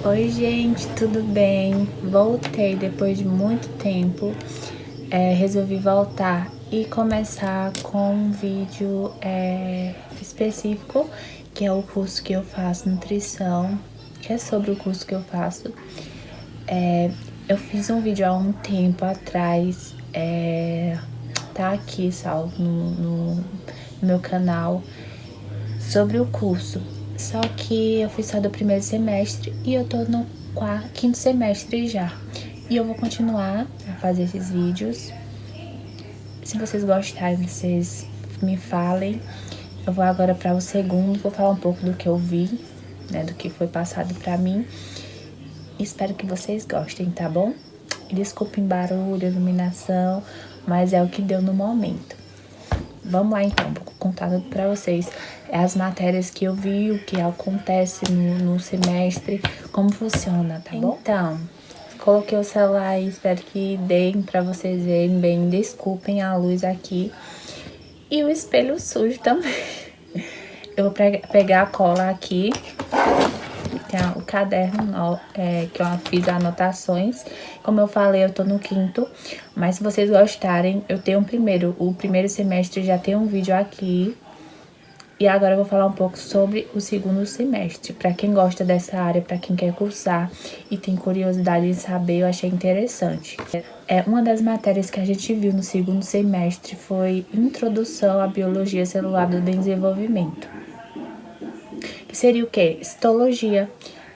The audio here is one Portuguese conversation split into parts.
Oi gente, tudo bem? Voltei depois de muito tempo, resolvi voltar e começar com um vídeo específico, que é o curso que eu faço, nutrição, que é sobre o curso que eu faço. Eu fiz um vídeo há um tempo atrás, tá aqui salvo no meu canal, sobre o curso. Só que eu fiz só do primeiro semestre e eu tô no quinto semestre já. E eu vou continuar a fazer esses vídeos. Se vocês gostarem, vocês me falem. Eu vou agora para o segundo, vou falar um pouco do que eu vi, né, do que foi passado para mim. Espero que vocês gostem, tá bom? Desculpem barulho, iluminação, mas é o que deu no momento. Vamos lá então, vou contar tudo pra vocês. As matérias que eu vi, o que acontece no semestre, como funciona, tá bom? Então, coloquei o celular aí, espero que deem pra vocês verem bem. Desculpem a luz aqui. E o espelho sujo também. Eu vou pegar a cola aqui. Tem o caderno que eu fiz anotações. Como eu falei, eu tô no quinto, mas se vocês gostarem, eu tenho o primeiro semestre já tem um vídeo aqui. E agora eu vou falar um pouco sobre o segundo semestre. Para quem gosta dessa área, para quem quer cursar e tem curiosidade em saber, eu achei interessante. Uma das matérias que a gente viu no segundo semestre foi Introdução à Biologia Celular do Desenvolvimento. Que seria o quê? Histologia,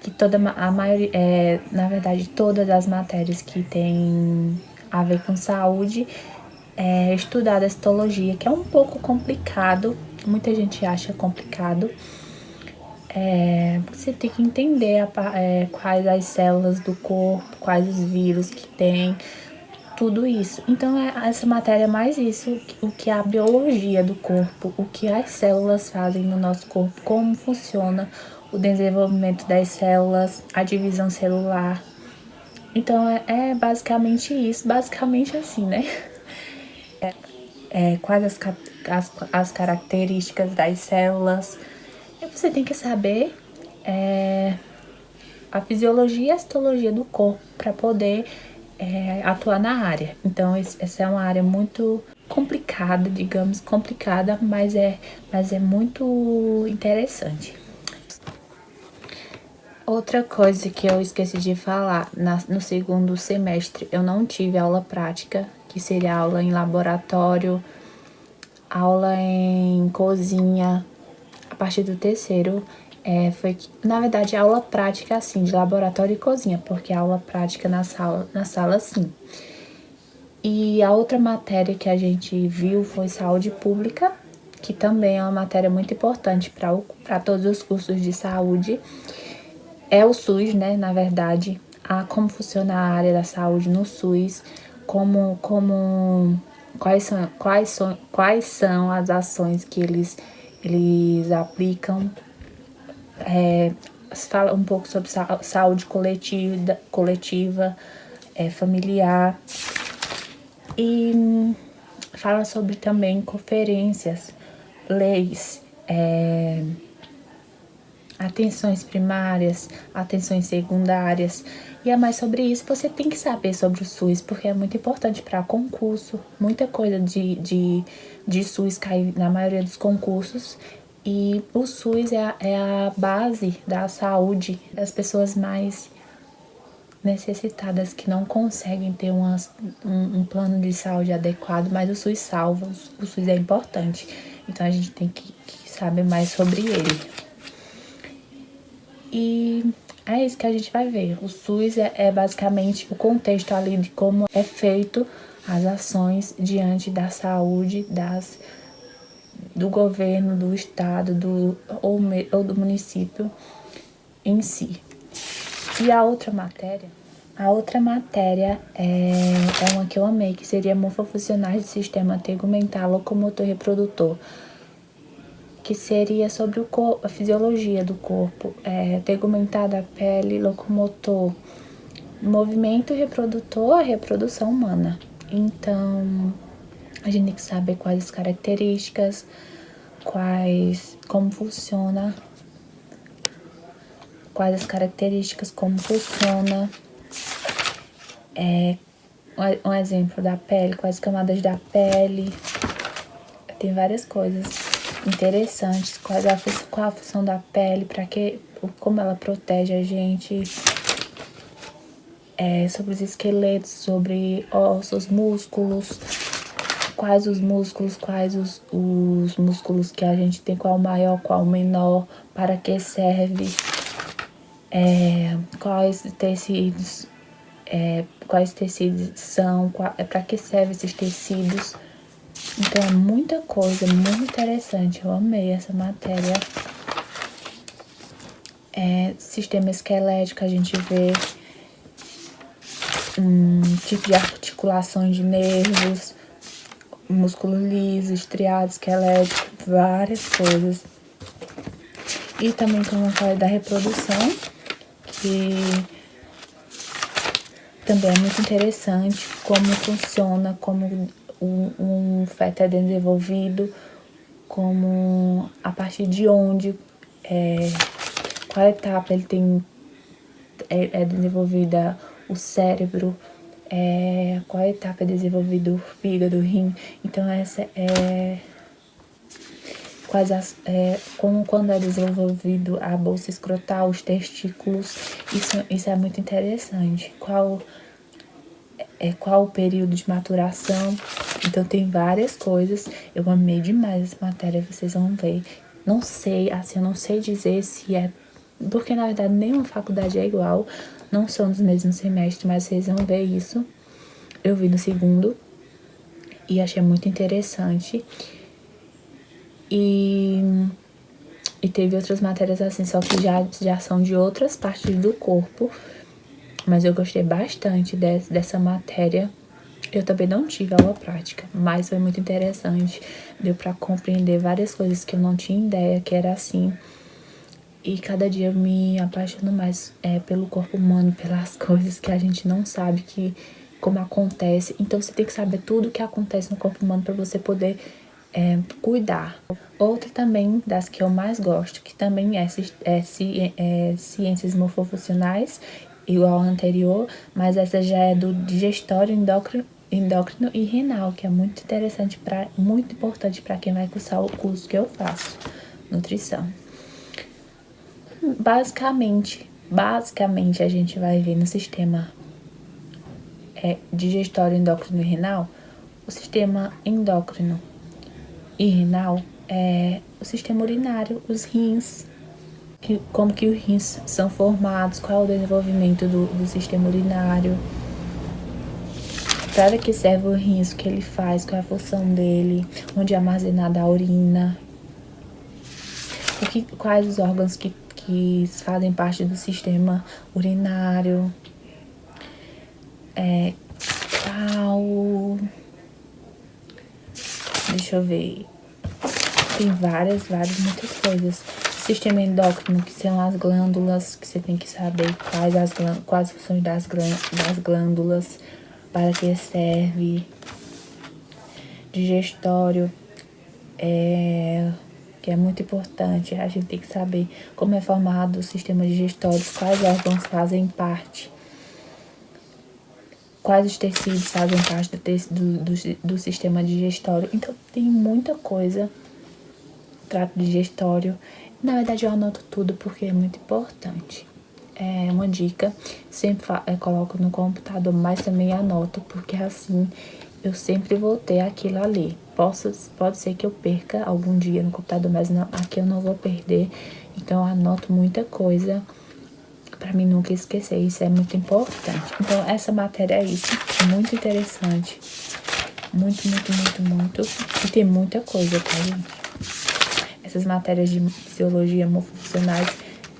que a maioria, na verdade, todas as matérias que tem a ver com saúde, estudar a histologia, que é um pouco complicado, muita gente acha complicado. Você tem que entender quais as células do corpo, quais os vírus que tem, tudo isso. Então, essa matéria é mais isso, o que é a biologia do corpo, o que as células fazem no nosso corpo, como funciona o desenvolvimento das células, a divisão celular. Então, é basicamente isso, basicamente assim, né? Quais as características das células. E você tem que saber a fisiologia e a histologia do corpo para poder atuar na área. Então, essa é uma área muito complicada, digamos, complicada, mas é muito interessante. Outra coisa que eu esqueci de falar, no segundo semestre eu não tive aula prática, que seria aula em laboratório, aula em cozinha. A partir do terceiro, na verdade, aula prática, assim, de laboratório e cozinha, porque aula prática na sala, sim. E a outra matéria que a gente viu foi saúde pública, que também é uma matéria muito importante para todos os cursos de saúde. É o SUS, né, na verdade, como funciona a área da saúde no SUS, quais são as ações que eles aplicam. Fala um pouco sobre saúde coletiva, familiar, e fala sobre também conferências, leis, atenções primárias, atenções secundárias. E é mais sobre isso. Você tem que saber sobre o SUS, porque é muito importante para concurso. Muita coisa de SUS cai na maioria dos concursos. E o SUS é a base da saúde das pessoas mais necessitadas, que não conseguem ter um plano de saúde adequado, mas o SUS salva. O SUS é importante. Então a gente tem que saber mais sobre ele. E é isso que a gente vai ver. O SUS é basicamente o contexto ali de como é feito as ações diante da saúde do governo, do estado, ou do município em si. E a outra matéria? A outra matéria é uma que eu amei, que seria morfofuncionais do sistema tegumentar, locomotor e reprodutor, que seria sobre o corpo, a fisiologia do corpo, tegumentar da pele, locomotor, movimento reprodutor, a reprodução humana. Então, a gente tem que saber quais as características, como funciona, quais as características, como funciona. Um exemplo da pele, quais camadas da pele. Tem várias coisas interessantes, qual a função da pele, como ela protege a gente, sobre os esqueletos, sobre ossos, músculos, quais os músculos, quais os músculos que a gente tem, qual o maior, qual o menor, para que serve, quais tecidos são, para que servem esses tecidos. Então é muita coisa, muito interessante. Eu amei essa matéria. Sistema esquelético, a gente vê tipo de articulação de nervos, músculo liso, estriado, esquelético, várias coisas. E também, como eu falei, da reprodução, que também é muito interessante, como funciona, como um feto é desenvolvido, como a partir de onde, qual etapa ele tem, é desenvolvida o cérebro, qual etapa é desenvolvido o fígado, o rim. Então essa como quando é desenvolvido a bolsa escrotal, os testículos, isso é muito interessante. Qual o período de maturação. Então tem várias coisas. Eu amei demais essa matéria, vocês vão ver. Não sei, assim, eu não sei dizer se é... Porque, na verdade, nenhuma faculdade é igual. Não são dos mesmos semestres, mas vocês vão ver isso. Eu vi no segundo e achei muito interessante. E teve outras matérias assim, só que já são de outras partes do corpo. Mas eu gostei bastante dessa matéria. Eu também não tive aula prática, mas foi muito interessante. Deu para compreender várias coisas que eu não tinha ideia que era assim. E cada dia eu me apaixono mais pelo corpo humano, pelas coisas que a gente não sabe como acontece. Então você tem que saber tudo o que acontece no corpo humano para você poder cuidar. Outra também das que eu mais gosto, que também é ciências morfofuncionais, igual ao anterior, mas essa já é do digestório, endócrino e renal, que é muito interessante, muito importante para quem vai cursar o curso que eu faço, nutrição. Basicamente a gente vai ver no sistema digestório, endócrino e renal. O sistema endócrino e renal é o sistema urinário, os rins, como que os rins são formados, qual é o desenvolvimento do sistema urinário, para que serve o rins, o que ele faz, qual é a função dele, onde é armazenada a urina, quais os órgãos que fazem parte do sistema urinário, deixa eu ver, tem muitas coisas. Sistema endócrino, que são as glândulas, que você tem que saber quais as funções das glândulas, para que serve. Digestório, que é muito importante, a gente tem que saber como é formado o sistema digestório, quais órgãos fazem parte, quais os tecidos fazem parte do sistema digestório. Então tem muita coisa, trato digestório. Na verdade eu anoto tudo porque é muito importante. É uma dica, sempre coloco no computador, mas também anoto, porque assim eu sempre vou ter aquilo ali. Pode ser que eu perca algum dia no computador, mas não, aqui eu não vou perder. Então eu anoto muita coisa para mim nunca esquecer. Isso é muito importante. Então essa matéria é isso, muito interessante. Muito. E tem muita coisa, tá, gente? Essas matérias de fisiologia morfofuncionais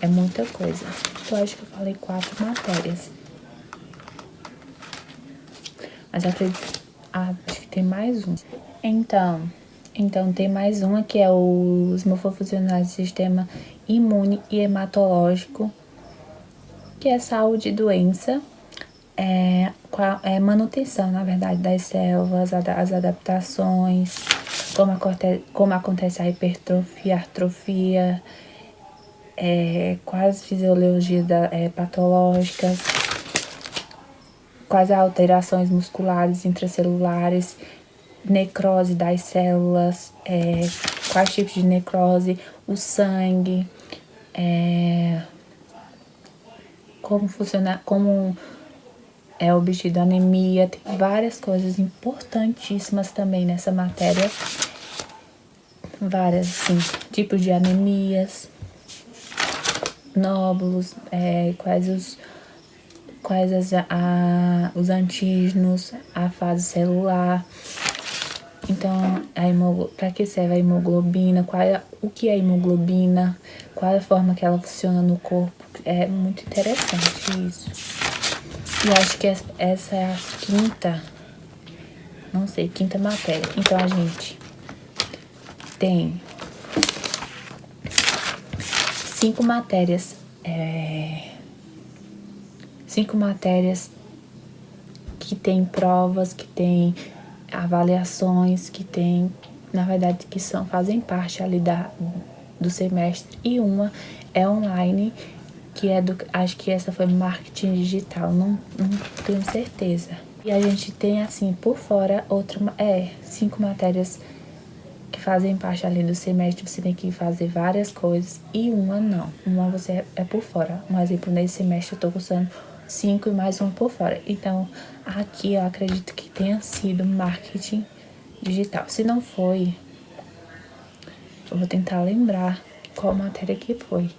é muita coisa. Eu acho que eu falei 4 matérias. Mas acredito... acho que tem mais um. Então tem mais uma que é os morfofuncionais do sistema imune e hematológico, que é saúde e doença, manutenção, na verdade, das células, as adaptações, como acontece a hipertrofia, atrofia, quais fisiologias patológicas, quais alterações musculares intracelulares, necrose das células, quais tipos de necrose, o sangue, como funciona, como é obtido anemia. Tem várias coisas importantíssimas também nessa matéria. Várias, assim, tipos de anemias, nódulos, quais os antígenos, a fase celular. Então, para que serve a hemoglobina, o que é a hemoglobina, qual é a forma que ela funciona no corpo. É muito interessante isso. E acho que essa é a quinta matéria. Então, a gente tem 5 matérias, 5 matérias que tem provas, que tem avaliações, que tem, na verdade, fazem parte ali do semestre, e uma é online, que acho que essa foi marketing digital, não tenho certeza. E a gente tem, assim, por fora, 5 matérias que fazem parte ali do semestre. Você tem que fazer várias coisas, e uma não. Uma você é por fora. Um exemplo, nesse semestre eu tô cursando 5 e mais uma por fora. Então, aqui eu acredito que tenha sido marketing digital. Se não foi, eu vou tentar lembrar qual matéria que foi.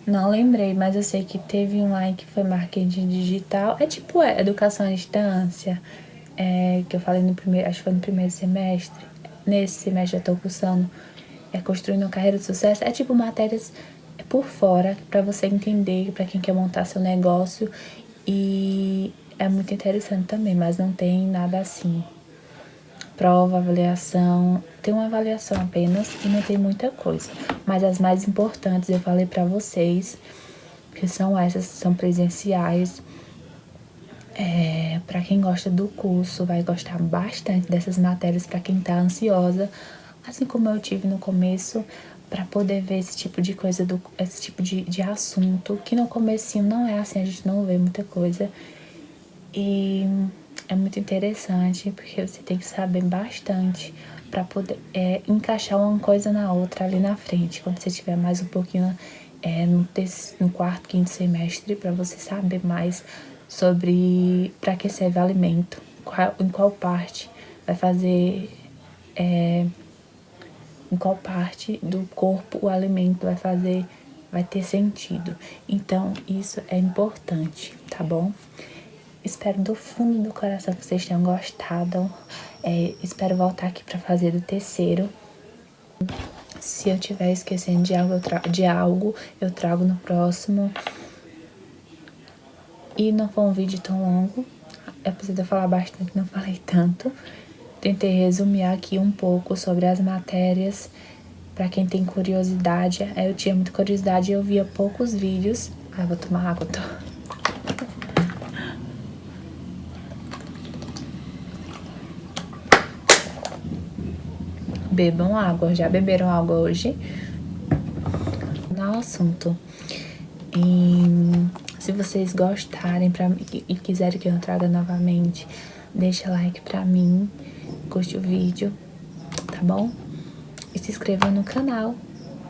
Não lembrei, mas eu sei que teve um lá que foi marketing digital. É tipo educação à distância, que eu falei no primeiro, acho que foi no primeiro semestre. Nesse semestre eu tô cursando construindo uma carreira de sucesso. É tipo matérias por fora, para você entender, para quem quer montar seu negócio. E é muito interessante também, mas não tem nada assim. Prova, avaliação, tem uma avaliação apenas e não tem muita coisa. Mas as mais importantes eu falei pra vocês, que são essas, são presenciais. Pra quem gosta do curso, vai gostar bastante dessas matérias. Pra quem tá ansiosa, assim como eu tive no começo, pra poder ver esse tipo de coisa, esse tipo de assunto, que no comecinho não é assim, a gente não vê muita coisa. E é muito interessante, porque você tem que saber bastante para poder encaixar uma coisa na outra ali na frente. Quando você tiver mais um pouquinho no quarto, quinto semestre, para você saber mais sobre para que serve o alimento, em qual parte vai fazer, em qual parte do corpo o alimento vai ter sentido. Então, isso é importante, tá bom? Espero do fundo do coração que vocês tenham gostado. Espero voltar aqui para fazer do terceiro. Se eu estiver esquecendo de algo, eu trago no próximo. E não foi um vídeo tão longo. Apesar de eu falar bastante, não falei tanto. Tentei resumir aqui um pouco sobre as matérias. Para quem tem curiosidade, eu tinha muita curiosidade e eu via poucos vídeos. Vou tomar água, Bebam água. Já beberam água hoje? No assunto. E se vocês gostarem e quiserem que eu traga novamente, deixa like pra mim, curte o vídeo, tá bom? E se inscreva no canal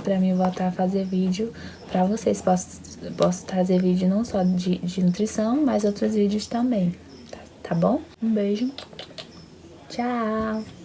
pra mim voltar a fazer vídeo pra vocês. Posso trazer vídeo não só de nutrição, mas outros vídeos também, tá bom? Um beijo. Tchau!